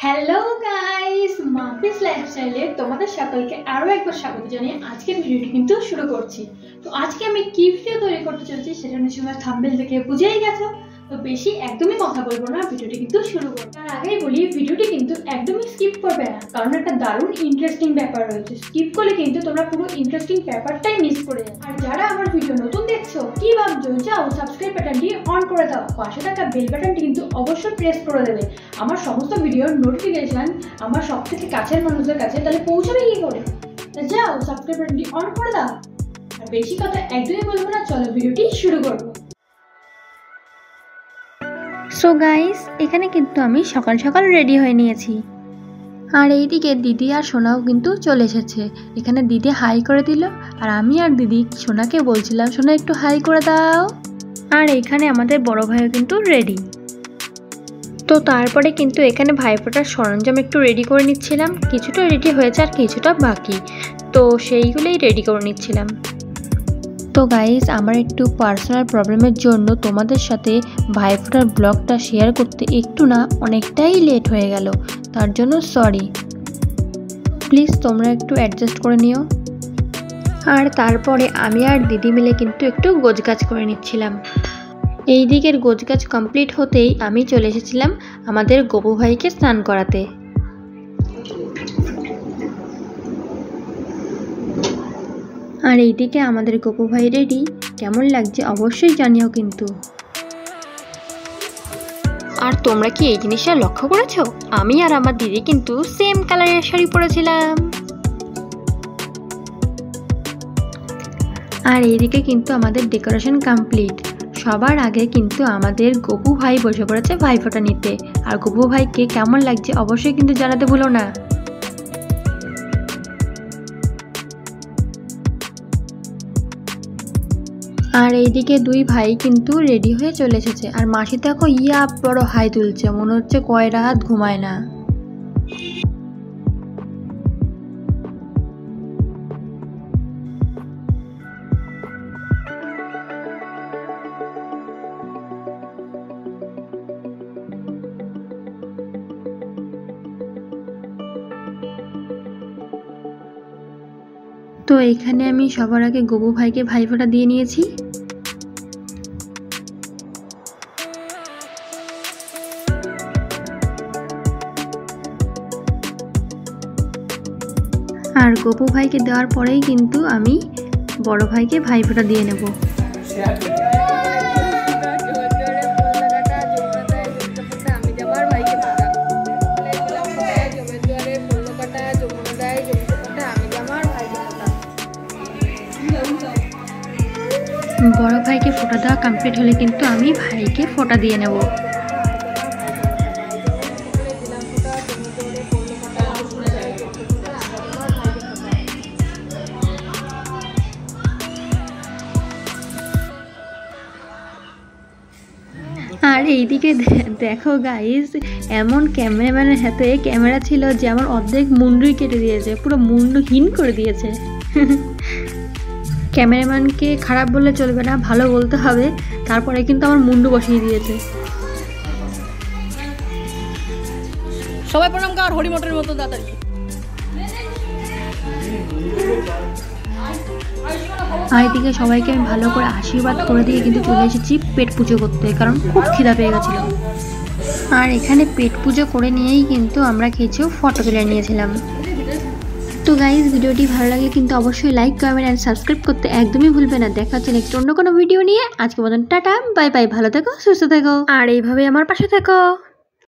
Hello guys, মাফিস লাইফস্টাইলে তোমাদের সকলকে আরো একবার স্বাগত জানিয়ে আজকের ভিডিওটি কিন্তু শুরু করছি। তো আজকে আমি কি ভিডিও তৈরি করতে চলেছি সেটা নিশ্চয়ই থাম্বনেল দেখে বুঝেই গেছো। তো বেশি একদমই কথা বলবো না, ভিডিওটি কিন্তু শুরু করবো। তার আগেই বলি ভিডিওটি কিন্তু একদমই স্কিপ করবে না, কারণ একটা দারুণ ইন্টারেস্টিং ব্যাপার রয়েছে। স্কিপ করলে কিন্তু তোমরা পুরো ইন্টারেস্টিং ব্যাপারটাই মিস করে যাবে। আর যারা আমার ভিডিও নতুন দেখছো কি ভাবছো, যাও সাবস্ক্রাইব বাটনটি অন করে দাও, পাশে থাকা বেল বাটনটি কিন্তু অবশ্যই প্রেস করে দেবে। আমার সমস্ত ভিডিওর নোটিফিকেশন আমার সব থেকে কাছের মানুষদের কাছে তাহলে পৌঁছাবে কি করে? যাও সাবস্ক্রাইব বাটনটি অন করে দাও। আর বেশি কথা একদমই বলবো না, চলো ভিডিওটি শুরু করবো। সো গাইস, এখানে কিন্তু আমি সকাল সকাল রেডি হয়ে নিয়েছি। আর এইদিকে দিদি আর সোনাও কিন্তু চলে এসেছে। এখানে দিদি হাই করে দিল, আর আমি আর দিদি সোনাকে বলছিলাম সোনা একটু হাই করে দাও। আর এখানে আমাদের বড় ভাইও কিন্তু রেডি। তো তারপরে কিন্তু এখানে ভাইফোঁটার সরঞ্জাম একটু রেডি করে নিচ্ছিলাম। কিছুটা রেডি হয়েছে আর কিছুটা বাকি, তো সেইগুলোই রেডি করে নিচ্ছিলাম। তো গাইস, আমার একটু পার্সোনাল প্রবলেমের জন্য তোমাদের সাথে ভাইফোঁটার ব্লগটা শেয়ার করতে একটু না অনেকটাই লেট হয়ে গেল, তার জন্য সরি। প্লিজ তোমরা একটু অ্যাডজাস্ট করে নিও। আর তারপরে আমি আর দিদি মিলে কিন্তু একটু গোছগাছ করে নিচ্ছিলাম। এই দিকের গোছগাছ কমপ্লিট হতেই আমি চলে এসেছিলাম আমাদের গপু ভাইকে স্নান করাতে। আর এইদিকে আমাদের গপু ভাই রেডি। কেমন লাগছে অবশ্যই জানিও কিন্তু। আর তোমরা কি এই জিনিসটা লক্ষ্য করেছো? আমি আর আমার দিদি কিন্তু সেম কালারের শাড়ি পরেছিলাম। আর এইদিকে কিন্তু আমাদের ডেকোরেশন কমপ্লিট। সবার আগে কিন্তু আমাদের গপু ভাই বসে পড়েছে ভাইফোঁটা নিতে। আর গপু ভাইকে কেমন লাগছে অবশ্যই কিন্তু জানাতে ভুলো না। আর এইদিকে দুই ভাই কিন্তু রেডি হয়ে চলে এসেছে। আর মাসি দেখো ইয়া বড় হাই তুলছে, মনে হচ্ছে কয় রাত ঘুমায় না। তো এখানে আমি সবার আগে গপু ভাইকে ভাইফোঁটা দিয়ে নিয়েছি। আর গপু ভাইকে দেওয়ার পরেই কিন্তু আমি বড় ভাইকে ভাইফোঁটা দিয়ে নেব। বড় ভাইকে ফোঁটা দেওয়া কমপ্লিট হলে কিন্তু আমি ভাইকে ফোঁটা দিয়ে নেব। আর এইদিকে দেখো গাইস, এমন ক্যামেরাম্যানের হাতে ক্যামেরা ছিল যে আমার অর্ধেক মুন্ডুই কেটে দিয়েছে, পুরো মুন্ডুহীন করে দিয়েছে। ক্যামেরাম্যানকে খারাপ বললে চলবে না, ভালো বলতে হবে। তারপরে কিন্তু আমার মুন্ডু বসিয়ে দিয়েছে। সবাই প্রণাম কর হরি মোটরের মতো তাড়াতাড়ি। আর এদিকে সবাইকে আমি ভালো করে আশীর্বাদ করে দিয়ে কিন্তু চলে এসেছি পেট পুজো করতে, কারণ খুব খিদা পেয়ে গেছিল। আর এখানে পেট পুজো করে নিয়েই কিন্তু আমরা কিছু ফটো তুলে নিয়েছিলাম। তো গাইজ, ভিডিওটি ভালো লাগলে কিন্তু অবশ্যই লাইক, কমেন্ট অ্যান্ড সাবস্ক্রাইব করতে একদমই ভুলবে না। দেখা হচ্ছে নেক্সট অন্য কোনো ভিডিও নিয়ে। আজকে মতন টাটা, বাই বাই, ভালো থেকো, সুস্থ থেকো, আর এইভাবে আমার পাশে থেকো।